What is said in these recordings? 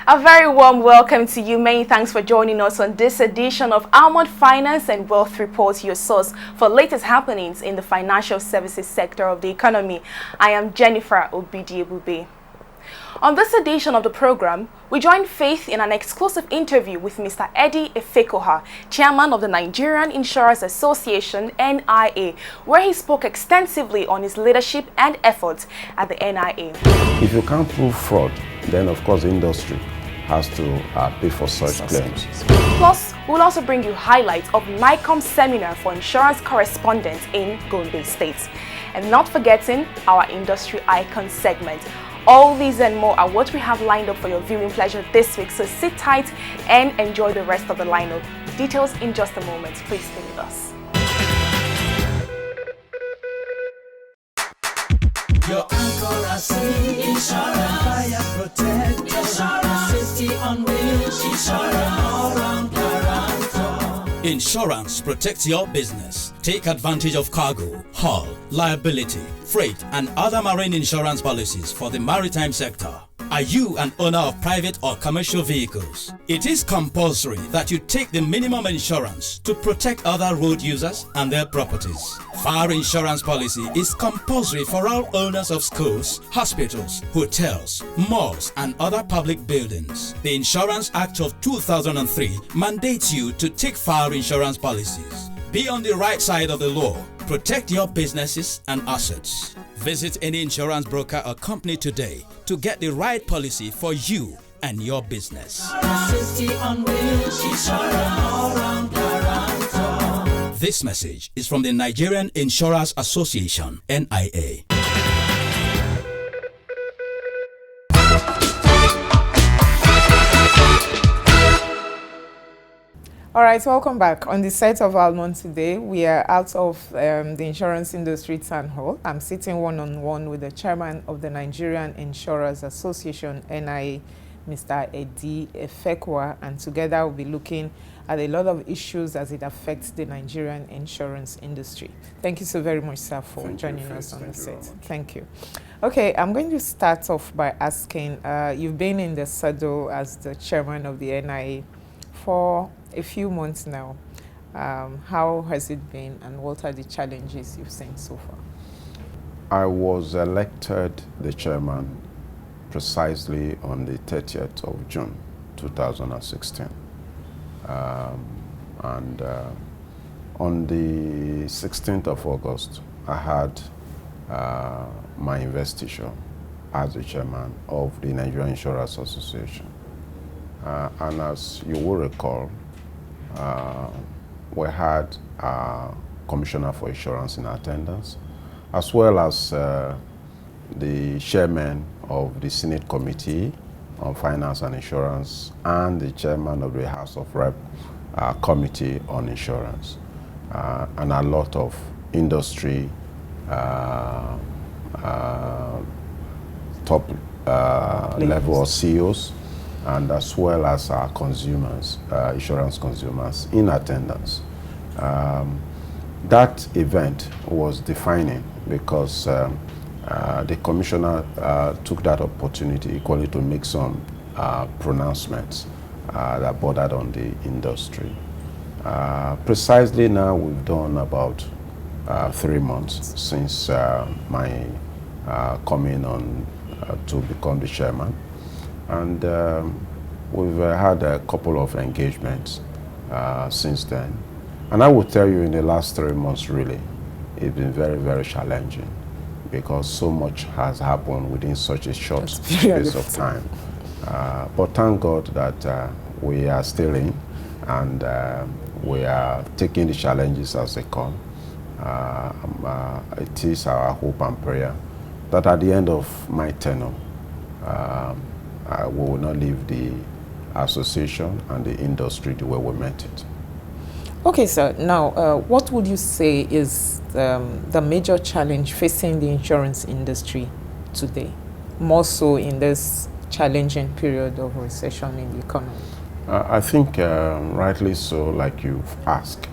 A very warm welcome to you. Many thanks for joining us on this edition of Almond Finance and Wealth Report, your source for latest happenings in the financial services sector of the economy. I am Jennifer Obidiebube. On this edition of the program, we join Faith in an exclusive interview with Mr. Eddie Efekoha, chairman of the Nigerian Insurance Association, NIA, where he spoke extensively on his leadership and efforts at the NIA. If you can't prove fraud, then of course the industry has to pay for such claims. Plus, we'll also bring you highlights of NICOM's seminar for insurance correspondents in Gombe State. And not forgetting our industry icon segment. All these and more are what we have lined up for your viewing pleasure this week, so sit tight and enjoy the rest of the lineup. Details in just a moment. Please stay with us. Your anchor insurance, fire protect insurance, safety on wheels insurance, all round guarantor. Insurance protects your business. Take advantage of cargo, hull, liability, freight, and other marine insurance policies for the maritime sector. Are you an owner of private or commercial vehicles? It is compulsory that you take the minimum insurance to protect other road users and their properties. Fire insurance policy is compulsory for all owners of schools, hospitals, hotels, malls, and other public buildings. The Insurance Act of 2003 mandates you to take fire insurance policies. Be on the right side of the law. Protect your businesses and assets. Visit any insurance broker or company today to get the right policy for you and your business. This message is from the Nigerian Insurance Association, NIA. All right, welcome back. On the site of Almond today, we are out of the insurance industry town hall. I'm sitting one-on-one with the chairman of the Nigerian Insurance Association, NIA, Mr. Eddie Efekoha, and together we'll be looking at a lot of issues as it affects the Nigerian insurance industry. Thank you so very much, sir, for joining us on the set. Thank you. Okay, I'm going to start off by asking, you've been in the saddle as the chairman of the NIA for a few months now. How has it been, and what are the challenges you've seen so far? I was elected the chairman precisely on the 30th of June 2016. On the 16th of August, I had my investiture as the chairman of the Nigerian Insurance Association. And as you will recall, we had a commissioner for insurance in attendance, as well as the chairman of the Senate Committee on Finance and Insurance and the chairman of the House of Rep Committee on Insurance, and a lot of industry top level CEOs, and as well as our consumers, insurance consumers in attendance. That event was defining because the commissioner took that opportunity equally to make some pronouncements that bordered on the industry. Precisely now, we've done about 3 months since my coming on to become the chairman. And we've had a couple of engagements since then. And I will tell you, in the last 3 months, really, it's been very, very challenging because so much has happened within such a short space of time. But thank God that we are still in, and we are taking the challenges as they come. It is our hope and prayer that at the end of my tenure, we will not leave the association and the industry the way we meant it. Okay, sir. Now, what would you say is the major challenge facing the insurance industry today, more so in this challenging period of recession in the economy? I think rightly so, like you've asked.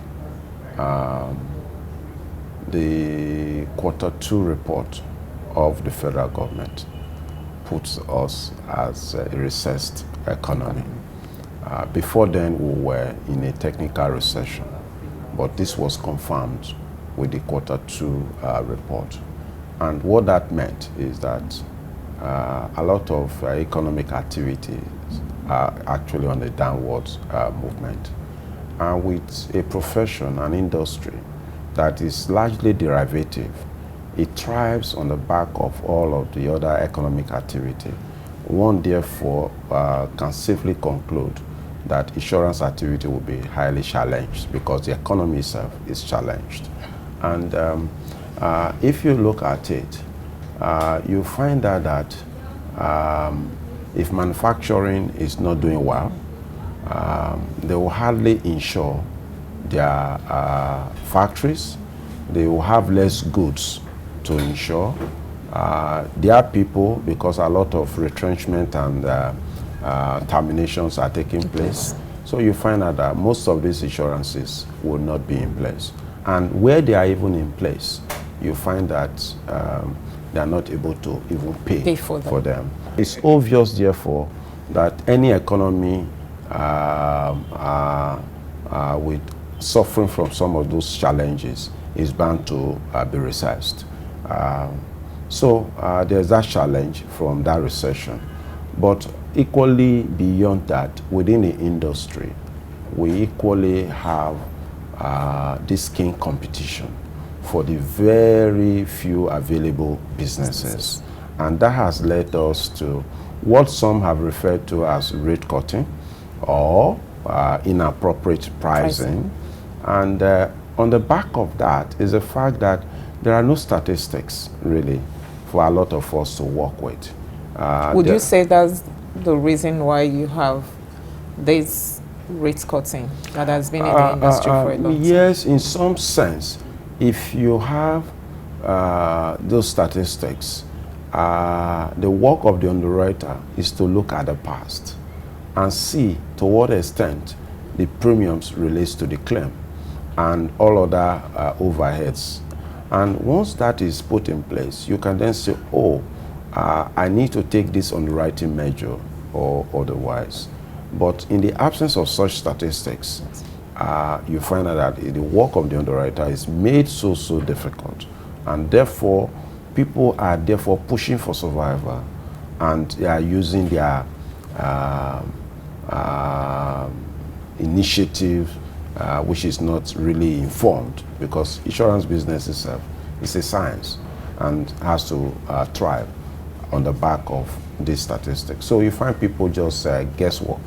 The Q2 report of the federal government puts us as a recessed economy. Before then, we were in a technical recession, but this was confirmed with the Q2 report. And what that meant is that a lot of economic activities are actually on a downward movement. And with a profession, an industry that is largely derivative, it thrives on the back of all of the other economic activity. One, therefore, can safely conclude that insurance activity will be highly challenged because the economy itself is challenged. And if you look at it, you find out that if manufacturing is not doing well, they will hardly insure their factories. They will have less goods to insure. Their people, because a lot of retrenchment and terminations are taking place. So you find out that most of these insurances will not be in place. And where they are even in place, you find that they are not able to even pay for them. It's obvious, therefore, that any economy with suffering from some of those challenges is bound to be recessed. So there's that challenge from that recession. But equally beyond that, within the industry, we equally have this keen competition for the very few available businesses. And that has led us to what some have referred to as rate cutting or inappropriate pricing. And on the back of that is the fact that there are no statistics, really, for a lot of us to work with. Would you say that's the reason why you have this rate cutting that has been in the industry for a long time? Yes, in some sense. If you have those statistics, the work of the underwriter is to look at the past and see to what extent the premiums relates to the claim and all other overheads. And once that is put in place, you can then say, oh, I need to take this underwriting measure or otherwise. But in the absence of such statistics, you find out that the work of the underwriter is made so difficult. And therefore, people are therefore pushing for survival, and they are using their initiative, which is not really informed, because insurance business itself is a science and has to thrive on the back of these statistics. So you find people just guesswork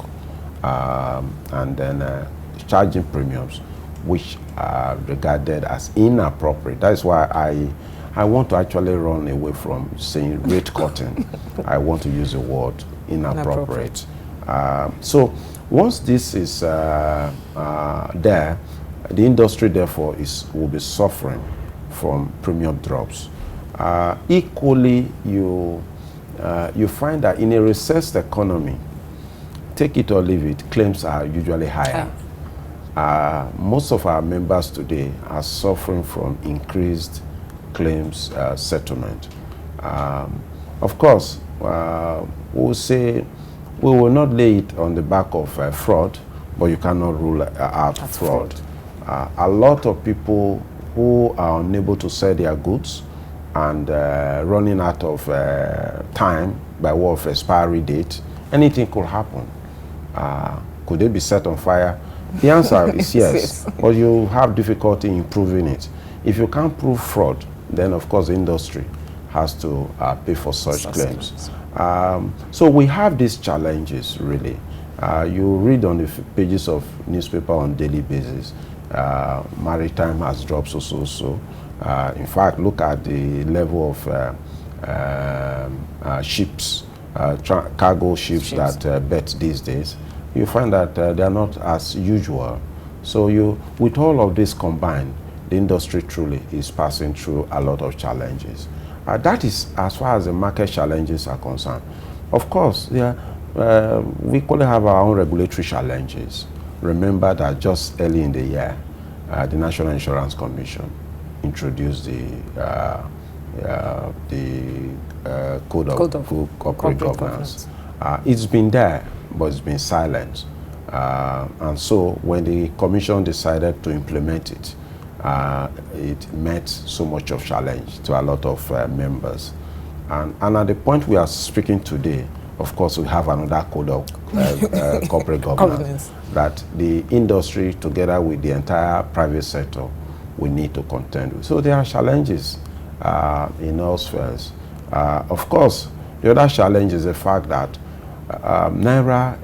and then charging premiums which are regarded as inappropriate. That is why I want to actually run away from saying rate cutting. I want to use the word inappropriate. So once this is there, the industry therefore will be suffering from premium drops. Equally, you find that in a recessed economy, take it or leave it, claims are usually higher. Most of our members today are suffering from increased claims settlement. Of course, we'll say we will not lay it on the back of fraud, but you cannot rule out fraud. A lot of people who are unable to sell their goods and running out of time by way of expiry date, anything could happen. Could they be set on fire? The answer is yes, but you have difficulty in proving it. If you can't prove fraud, then of course the industry has to pay for such claims. So we have these challenges, really. You read on the pages of newspaper on a daily basis, maritime has dropped so. In fact, look at the level of ships, cargo ships that bet these days. You find that they are not as usual. So with all of this combined, the industry truly is passing through a lot of challenges. That is as far as the market challenges are concerned. Of course, we equally have our own regulatory challenges. Remember that just early in the year, the National Insurance Commission introduced the code of corporate governance. It's been there, but it's been silent. And so when the commission decided to implement it, it met so much of challenge to a lot of members. And at the point we are speaking today, of course, we have another code of corporate governance that the industry, together with the entire private sector, we need to contend with. So there are challenges in all spheres. Of course, the other challenge is the fact that Naira,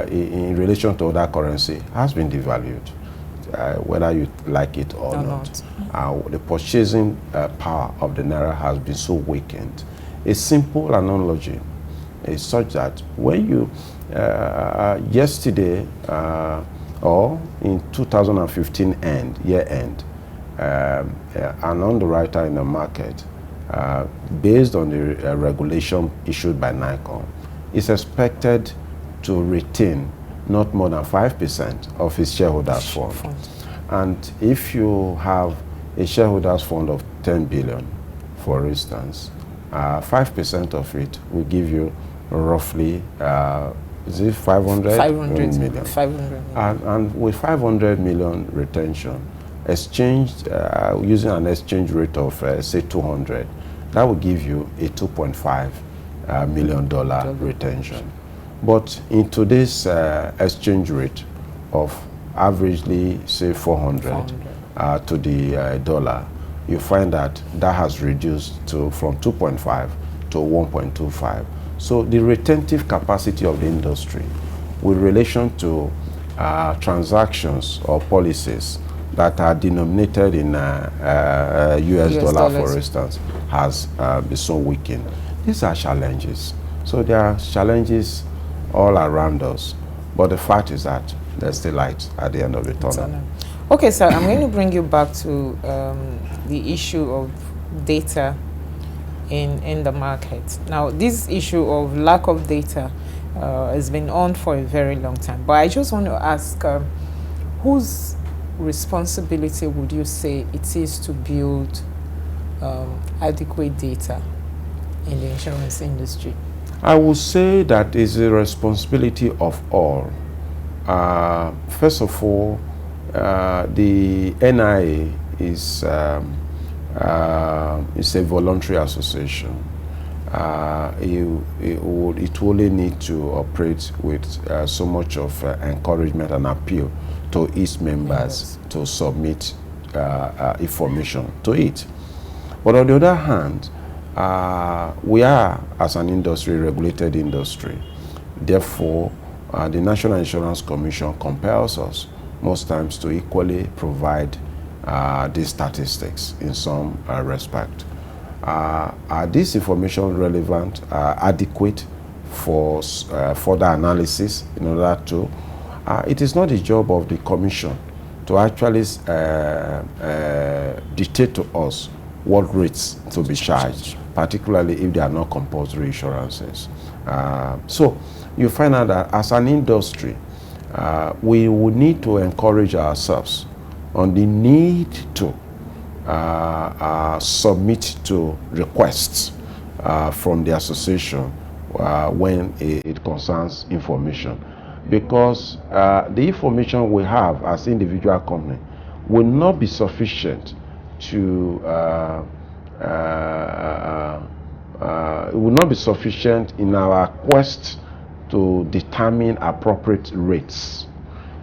in relation to other currency, has been devalued, whether you like it or not. The purchasing power of the Naira has been so weakened. A simple analogy is such that when you, yesterday, or in 2015 year end, an underwriter in the market, based on the regulation issued by NICOM, is expected to retain not more than 5% of his shareholders' fund. And if you have a shareholders' fund of 10 billion, for instance, 5% of it will give you roughly, is it 500 million? 500 million. And with 500 million retention, exchanged using an exchange rate of say 200, that will give you a $2.5 million retention. But in today's exchange rate of averagely say 400 to the dollar, you find that that has reduced from 2.5 to 1.25. So the retentive capacity of the industry with relation to transactions or policies that are denominated in US dollar, for instance, has been so weakened. These are challenges. So there are challenges all around us, but the fact is that there's still light at the end of the tunnel. Okay, sir, I'm going to bring you back to the issue of data in the market. Now, this issue of lack of data has been on for a very long time, but I just want to ask, whose responsibility would you say it is to build adequate data in the insurance industry? I would say that is a responsibility of all. First of all, the NIA is a voluntary association. It would only need to operate with so much of encouragement and appeal to its members to submit information to it. But on the other hand, we are, as an industry, regulated industry. Therefore, the National Insurance Commission compels us most times to equally provide these statistics in some respect. Are this information relevant, adequate for further analysis in order to? It is not the job of the Commission to actually dictate to us what rates to be charged, particularly if they are not compulsory insurances. So you find out that as an industry, we would need to encourage ourselves on the need to submit to requests from the association when it concerns information. Because the information we have as individual company will not be sufficient to it will not be sufficient in our quest to determine appropriate rates.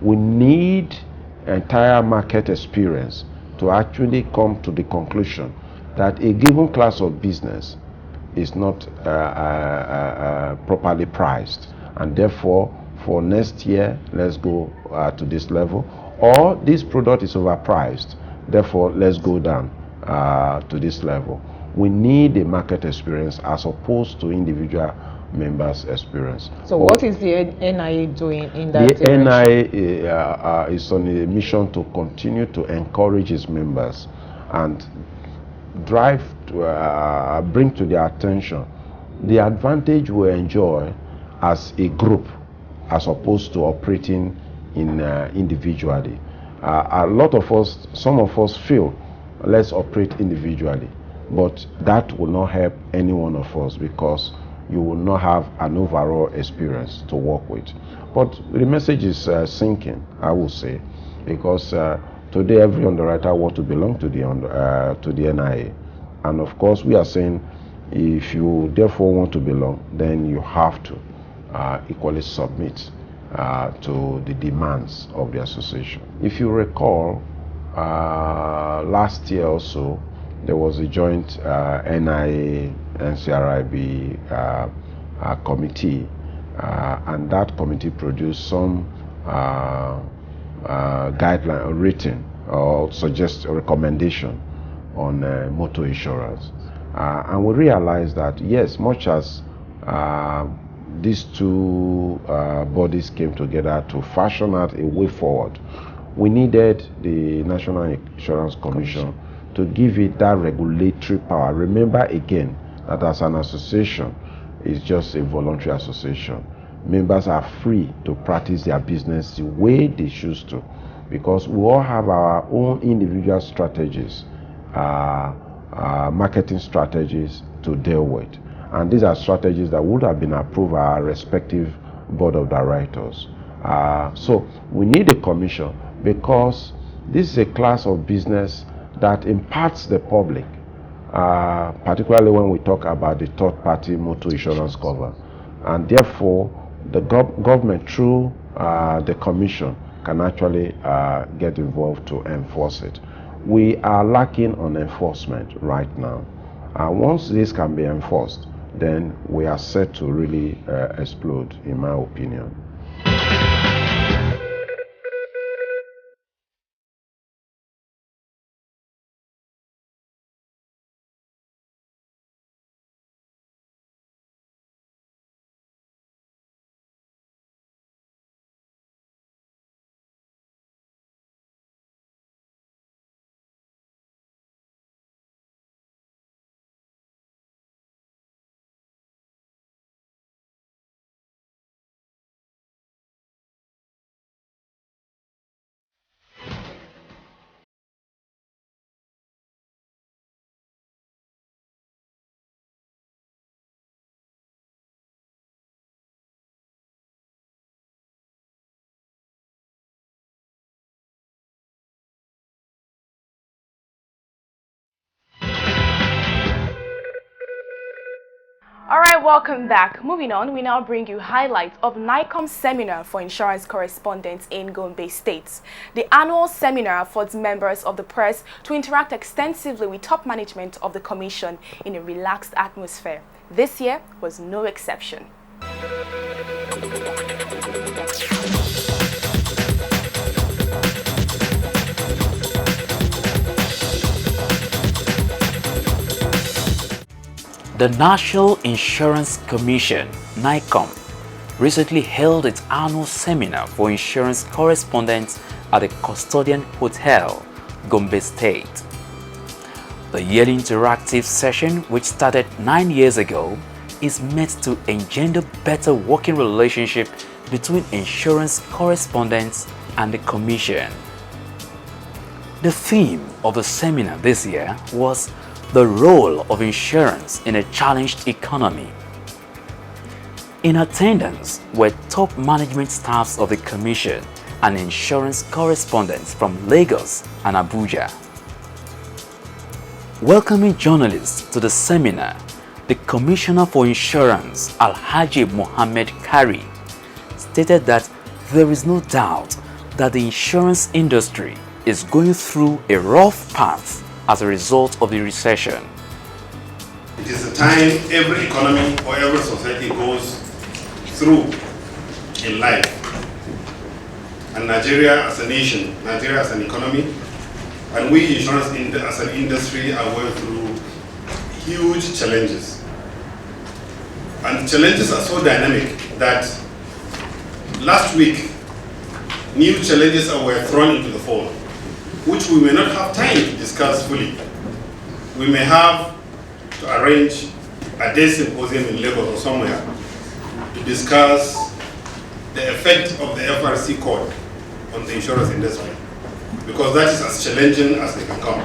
We need entire market experience to actually come to the conclusion that a given class of business is not properly priced, and therefore for next year let's go to this level, or this product is overpriced, therefore let's go down to this level. We need a market experience as opposed to individual members' experience. So what is the NIA doing in that direction? The NIA is on a mission to continue to encourage its members and drive to bring to their attention the advantage we enjoy as a group as opposed to operating in individually. A lot of us, some of us feel let's operate individually. But that will not help any one of us because you will not have an overall experience to work with. But the message is sinking, I would say, because today every underwriter wants to belong to the NIA. And of course, we are saying if you therefore want to belong, then you have to equally submit to the demands of the association. If you recall, last year also, there was a joint NIA NCRIB committee, and that committee produced some guideline written or suggest a recommendation on motor insurance. And we realized that yes, much as these two bodies came together to fashion out a way forward, we needed the National Insurance Commission to give it that regulatory power. Remember again that as an association, it's just a voluntary association. Members are free to practice their business the way they choose to, because we all have our own individual strategies, marketing strategies to deal with. And these are strategies that would have been approved by our respective board of directors. So we need a commission because this is a class of business that impacts the public, particularly when we talk about the third-party motor insurance cover. And therefore, the government, through the commission, can actually get involved to enforce it. We are lacking on enforcement right now. Once this can be enforced, then we are set to really explode, in my opinion. Alright, welcome back. Moving on, we now bring you highlights of NICOM seminar for insurance correspondents in Gombe State. The annual seminar affords members of the press to interact extensively with top management of the commission in a relaxed atmosphere. This year was no exception. The National Insurance Commission, NICOM, recently held its annual seminar for insurance correspondents at the Custodian Hotel, Gombe State. The yearly interactive session, which started 9 years ago, is meant to engender better working relationship between insurance correspondents and the Commission. The theme of the seminar this year was the role of insurance in a challenged economy. In attendance were top management staffs of the Commission and insurance correspondents from Lagos and Abuja. Welcoming journalists to the seminar, the Commissioner for Insurance, Alhaji Mohammed Kari, stated that there is no doubt that the insurance industry is going through a rough path as a result of the recession. It is the time every economy or every society goes through in life. And Nigeria as a nation, Nigeria as an economy, and we insurance as an industry are going through huge challenges. And the challenges are so dynamic that last week, new challenges were thrown into the fold, which we may not have time to discuss fully. We may have to arrange a day symposium in Lagos or somewhere to discuss the effect of the FRC code on the insurance industry, because that is as challenging as they can come.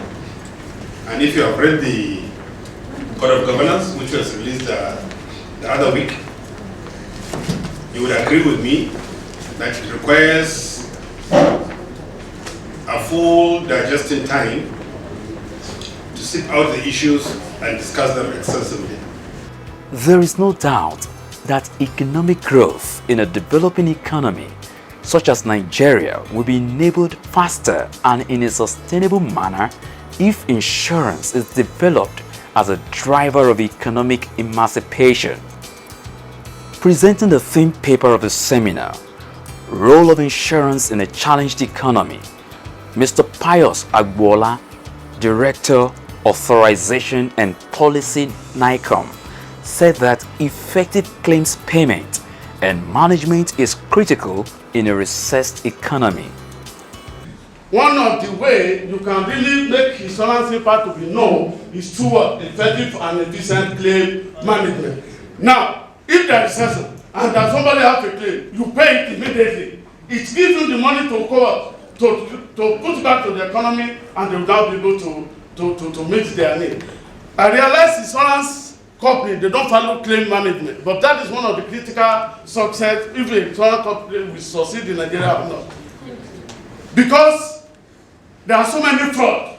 And if you have read the Code of Governance, which was released the other week, you would agree with me that it requires a full digesting time to seek out the issues and discuss them extensively. There is no doubt that economic growth in a developing economy such as Nigeria will be enabled faster and in a sustainable manner if insurance is developed as a driver of economic emancipation. Presenting the theme paper of the seminar, Role of Insurance in a Challenged Economy, Mr. Pius Agbola, Director, Authorization and Policy, NICOM, said that effective claims payment and management is critical in a recessed economy. One of the ways you can really make insurance impact to be known is through effective and efficient claim management. Now, if there is recession and that somebody has a claim, you pay it immediately. It gives you the money to cover, to put back to the economy, and they will now be able to meet their need. I realize insurance company, they don't follow claim management, but that is one of the critical success if the insurance company will succeed in Nigeria or not. Because there are so many fraud.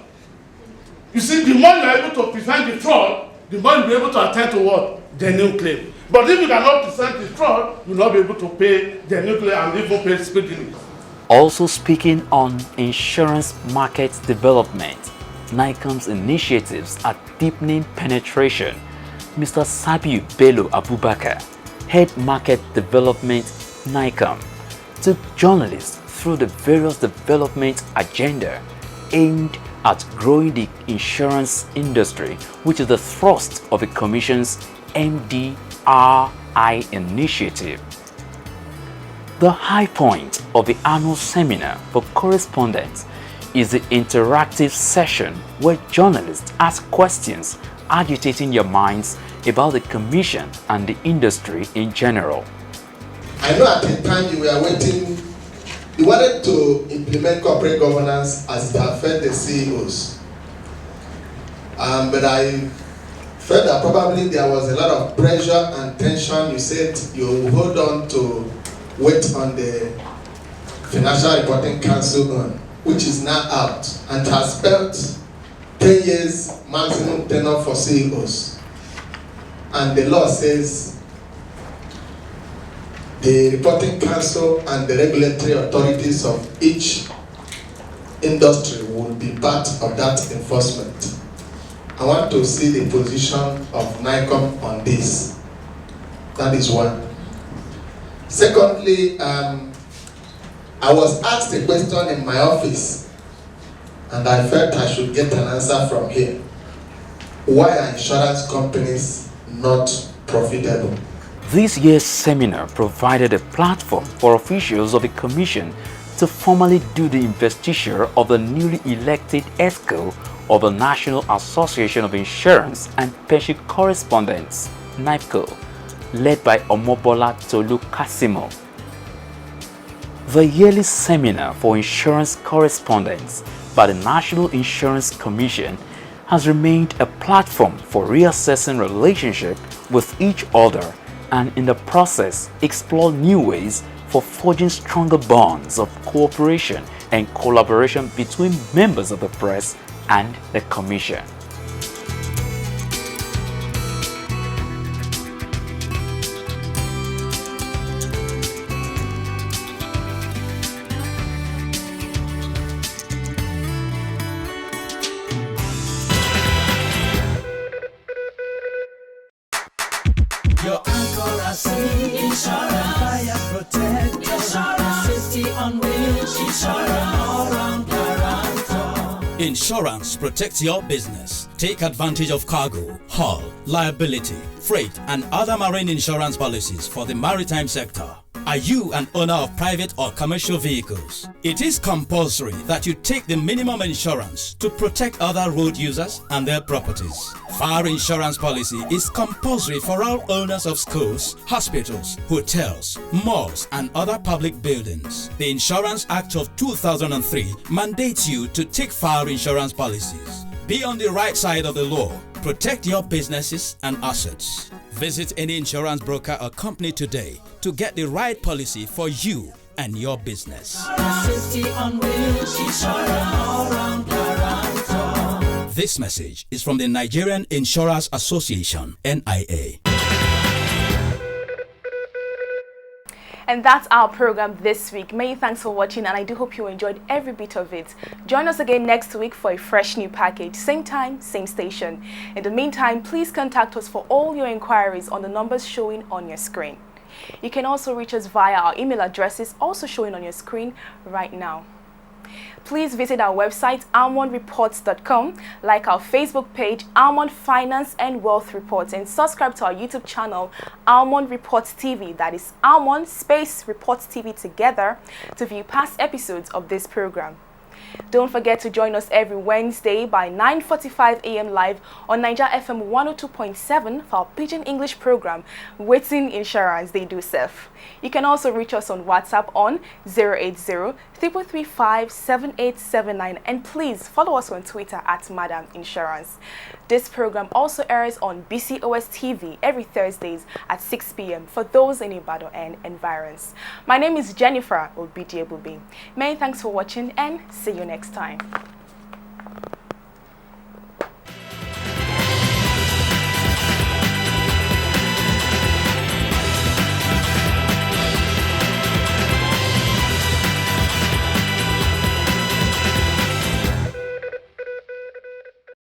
You see, the more you are able to prevent the fraud, the more you will be able to attend to what? The new claim. But if you cannot prevent the fraud, you will not be able to pay the new claim and even pay speedily. Also speaking on insurance market development, NICOM's initiatives are deepening penetration. Mr. Sabiu Bello Abubakar, Head Market Development, NICOM, took journalists through the various development agenda aimed at growing the insurance industry, which is the thrust of the Commission's MDRI initiative. The high point of the annual seminar for correspondents is the interactive session where journalists ask questions agitating your minds about the Commission and the industry in general. I know at the time you were waiting, you wanted to implement corporate governance as it affects the CEOs. But I felt that probably there was a lot of pressure and tension. You said you hold on to wait on the Financial Reporting Council on, which is now out and has spent 10 years maximum tenure for CEOs. And the law says the reporting council and the regulatory authorities of each industry will be part of that enforcement. I want to see the position of NICOM on this. That is one. Secondly, I was asked a question in my office and I felt I should get an answer from here. Why are insurance companies not profitable? This year's seminar provided a platform for officials of the Commission to formally do the investiture of the newly elected ESCO of the National Association of Insurance and Pension Correspondents, NIPCO, led by Omobola Tolu Kasimo. The yearly seminar for insurance correspondents by the National Insurance Commission has remained a platform for reassessing relationship with each other and in the process explore new ways for forging stronger bonds of cooperation and collaboration between members of the press and the Commission. Your Anchor insurance, fire protect, insurance, safety on wheels, insurance, all-round guarantor. Insurance protects your business. Take advantage of cargo, hull, liability, freight, and other marine insurance policies for the maritime sector. Are you an owner of private or commercial vehicles? It is compulsory that you take the minimum insurance to protect other road users and their properties. Fire insurance policy is compulsory for all owners of schools, hospitals, hotels, malls, and other public buildings. The Insurance Act of 2003 mandates you to take fire insurance policies. Be on the right side of the law Protect your businesses and assets. Visit any insurance broker or company today to get the right policy for you and your business. Safety on wheels, insurance, all-round guarantor. This message is from the Nigerian Insurance Association, NIA. And that's our program this week. Many thanks for watching, and I do hope you enjoyed every bit of it. Join us again next week for a fresh new package. Same time, same station. In the meantime, please contact us for all your inquiries on the numbers showing on your screen. You can also reach us via our email addresses also showing on your screen right now. Please visit our website, almondreports.com, like our Facebook page, Almond Finance and Wealth Reports, and subscribe to our YouTube channel, Almond Reports TV. That is Almond space Reports TV together, to view past episodes of this program. Don't forget to join us every Wednesday by 9:45 a.m. live on Niger FM 102.7 for our Pidgin English program, Waiting Insurance They Do Serve. You can also reach us on WhatsApp on 080-335-7879, and please follow us on Twitter at Madam Insurance. This program also airs on BCOS TV every Thursdays at 6 p.m. for those in Ibadan and environs. My name is Jennifer Obidiebubi. Many thanks for watching, and see you next time.